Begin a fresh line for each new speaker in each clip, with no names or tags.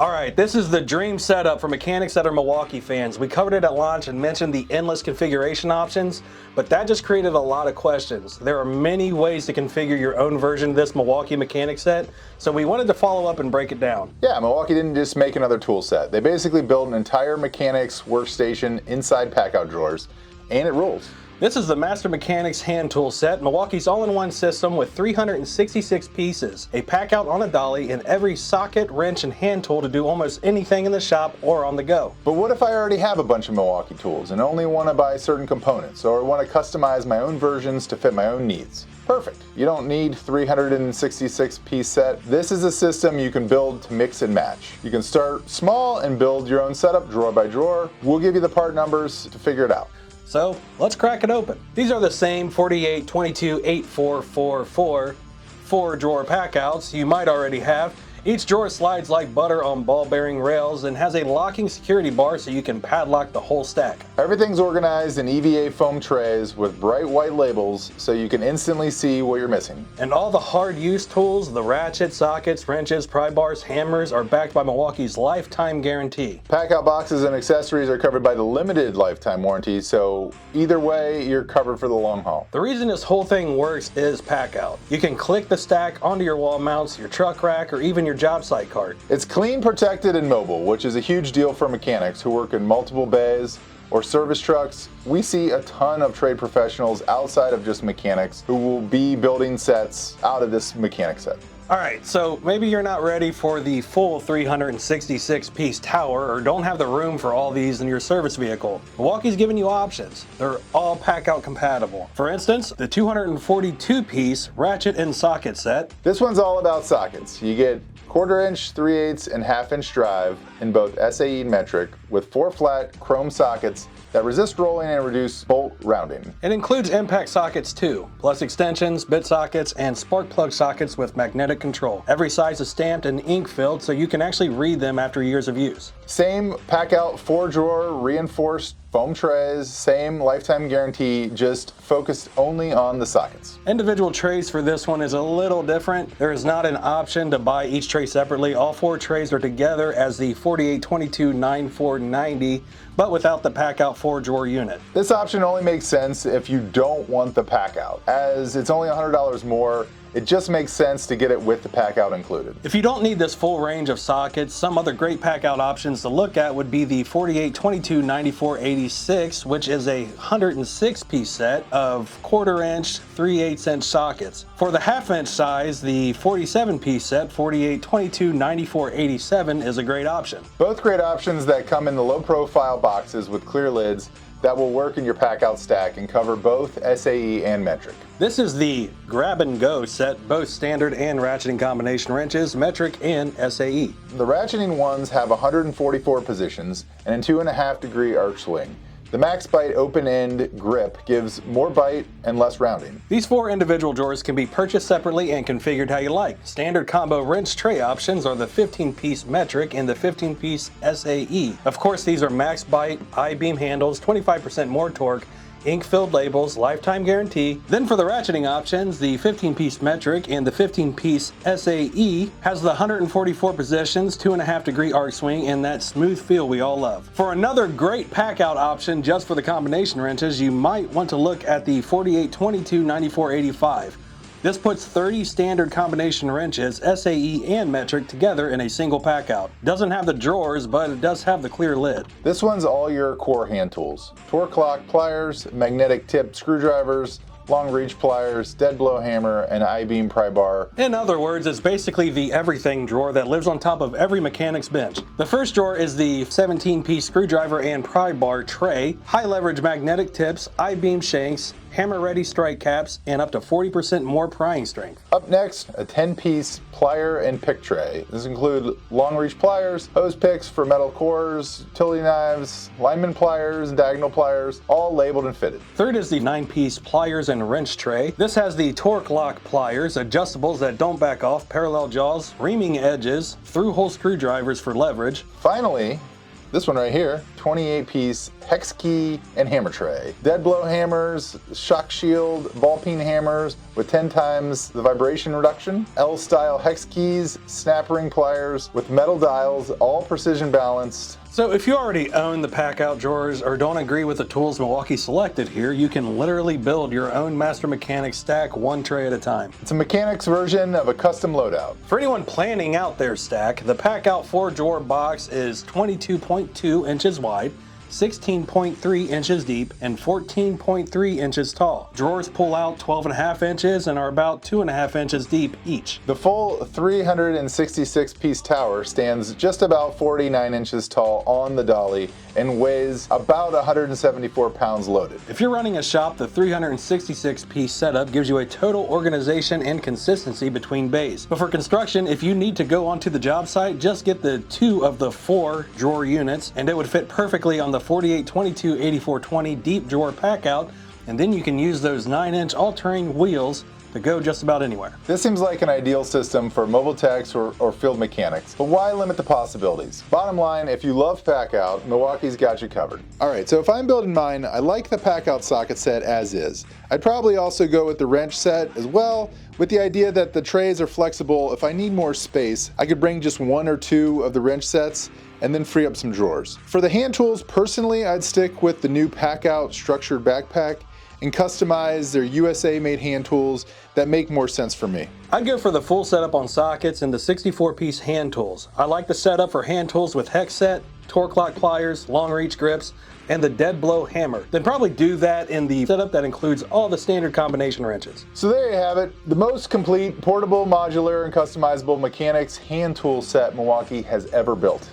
Alright, this is the dream setup for mechanics that are Milwaukee fans. We covered it at launch and mentioned the endless configuration options, but that just created a lot of questions. There are many ways to configure your own version of this Milwaukee mechanic set, so we wanted to follow up and break it down.
Yeah, Milwaukee didn't just make another tool set. They basically built an entire mechanics workstation inside PACKOUT drawers, and it rules.
This is the Master Mechanics hand tool set, Milwaukee's all-in-one system with 366 pieces, a PACKOUT on a dolly, and every socket, wrench, and hand tool to do almost anything in the shop or on the go.
But what if I already have a bunch of Milwaukee tools and only want to buy certain components, or want to customize my own versions to fit my own needs? Perfect. You don't need 366 piece set. This is a system you can build to mix and match. You can start small and build your own setup drawer by drawer. We'll give you the part numbers to figure it out.
So let's crack it open. These are the same 48, 22, 8, 4, 4, 4 4-drawer PACKOUTs you might already have. Each drawer slides like butter on ball bearing rails and has a locking security bar so you can padlock the whole stack.
Everything's organized in EVA foam trays with bright white labels so you can instantly see what you're missing.
And all the hard use tools, the ratchets, sockets, wrenches, pry bars, hammers are backed by Milwaukee's lifetime guarantee.
PACKOUT boxes and accessories are covered by the limited lifetime warranty, so either way you're covered for the long haul.
The reason this whole thing works is PACKOUT. You can click the stack onto your wall mounts, your truck rack, or even your job site cart.
It's clean, protected, and mobile, which is a huge deal for mechanics who work in multiple bays or service trucks. We see a ton of trade professionals outside of just mechanics who will be building sets out of this mechanic set.
Alright, so maybe you're not ready for the full 366 piece tower or don't have the room for all these in your service vehicle. Milwaukee's giving you options. They're all PACKOUT compatible. For instance, the 242 piece Ratchet and Socket Set.
This one's all about sockets. You get 1/4 inch, 3/8, and 1/2 inch drive in both SAE and metric with 4 flat chrome sockets that resist rolling and reduce bolt rounding.
It includes impact sockets too, plus extensions, bit sockets, and spark plug sockets with magnetic control. Every size is stamped and ink filled so you can actually read them after years of use.
Same PACKOUT 4-drawer reinforced foam trays, same lifetime guarantee, just focused only on the sockets.
Individual trays for this one is a little different. There is not an option to buy each tray separately. All 4 trays are together as the 48, 22, 9, 4, 90, but without the PACKOUT 4-drawer unit.
This option only makes sense if you don't want the PACKOUT, as it's only $100 more. It just makes sense to get it with the PACKOUT included.
If you don't need this full range of sockets, some other great PACKOUT options to look at would be the 48, 22, 94, 86, which is a 106 piece set of 1/4 inch, 3/8 inch sockets. For the 1/2 inch size, the 47 piece set, 48, 22, 94, 87 is a great option.
Both great options that come in the low profile boxes with clear lids that will work in your PACKOUT stack and cover both SAE and metric.
This is the grab and go set, both standard and ratcheting combination wrenches, metric and SAE.
The ratcheting ones have 144 positions and a 2.5 degree arc swing. The max bite open end grip gives more bite and less rounding.
These 4 individual drawers can be purchased separately and configured how you like. Standard combo wrench tray options are the 15 piece metric and the 15 piece SAE. Of course, these are max bite, I-beam handles, 25% more torque, ink-filled labels, lifetime guarantee. Then for the ratcheting options, the 15-piece metric and the 15-piece SAE has the 144 positions, 2.5 degree arc swing, and that smooth feel we all love. For another great PACKOUT option just for the combination wrenches, you might want to look at the 48, 22, 94, 85. This puts 30 standard combination wrenches, SAE and metric, together in a single PACKOUT. Doesn't have the drawers, but it does have the clear lid.
This one's all your core hand tools. Torque lock pliers, magnetic tip screwdrivers, long reach pliers, dead blow hammer, and I-beam pry bar.
In other words, it's basically the everything drawer that lives on top of every mechanic's bench. The first drawer is the 17-piece screwdriver and pry bar tray, high leverage magnetic tips, I-beam shanks, hammer ready strike caps, and up to 40% more prying strength.
Up next, a 10-piece plier and pick tray. This includes long reach pliers, hose picks for metal cores, utility knives, lineman pliers, diagonal pliers, all labeled and fitted.
Third is the 9-piece pliers and wrench tray. This has the torque lock pliers, adjustables that don't back off, parallel jaws, reaming edges, through hole screwdrivers for leverage.
Finally, this one right here, 28-piece Hex Key and Hammer Tray. Dead blow hammers, shock shield, ball peen hammers with 10 times the vibration reduction, L-style hex keys, snap ring pliers with metal dials, all precision balanced.
So if you already own the PACKOUT drawers or don't agree with the tools Milwaukee selected here, you can literally build your own Master Mechanics stack one tray at a time.
It's a mechanics version of a custom loadout.
For anyone planning out their stack, the PACKOUT 4-drawer box is 22.2 inches wide, 16.3 inches deep, and 14.3 inches tall. Drawers pull out 12.5 inches and are about 2.5 inches deep each.
The full 366-piece tower stands just about 49 inches tall on the dolly and weighs about 174 pounds loaded.
If you're running a shop, the 366-piece setup gives you a total organization and consistency between bays. But for construction, if you need to go onto the job site, just get the 2 of the 4 drawer units and it would fit perfectly on the 4822 8420 deep drawer PACKOUT, and then you can use those 9-inch all-terrain wheels to go just about anywhere.
This seems like an ideal system for mobile techs or field mechanics, but why limit the possibilities? Bottom line, if you love PACKOUT, Milwaukee's got you covered. Alright, so if I'm building mine, I like the PACKOUT socket set as is. I'd probably also go with the wrench set as well, with the idea that the trays are flexible. If I need more space, I could bring just 1 or 2 of the wrench sets and then free up some drawers. For the hand tools, personally, I'd stick with the new PACKOUT structured backpack and customize their USA-made hand tools that make more sense for me.
I'd go for the full setup on sockets and the 64-piece hand tools. I like the setup for hand tools with hex set, torque lock pliers, long reach grips, and the dead blow hammer. Then probably do that in the setup that includes all the standard combination wrenches.
So there you have it, the most complete portable, modular, and customizable mechanics hand tool set Milwaukee has ever built.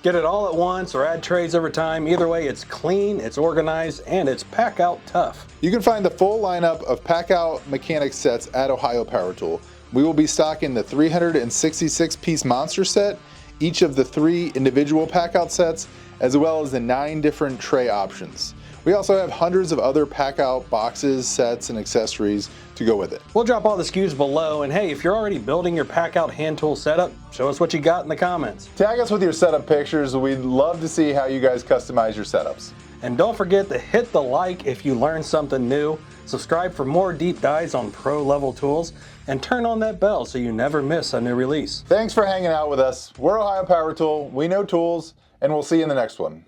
Get it all at once or add trays over time. Either way, it's clean, it's organized, and it's PACKOUT tough.
You can find the full lineup of PACKOUT mechanics sets at Ohio Power Tool. We will be stocking the 366-piece monster set, each of the 3 individual PACKOUT sets, as well as the 9 different tray options. We also have hundreds of other PACKOUT boxes, sets, and accessories to go with it.
We'll drop all the SKUs below, and hey, if you're already building your PACKOUT hand tool setup, show us what you got in the comments.
Tag us with your setup pictures. We'd love to see how you guys customize your setups.
And don't forget to hit the like if you learned something new, subscribe for more deep dives on pro level tools, and turn on that bell so you never miss a new release.
Thanks for hanging out with us. We're Ohio Power Tool, we know tools, and we'll see you in the next one.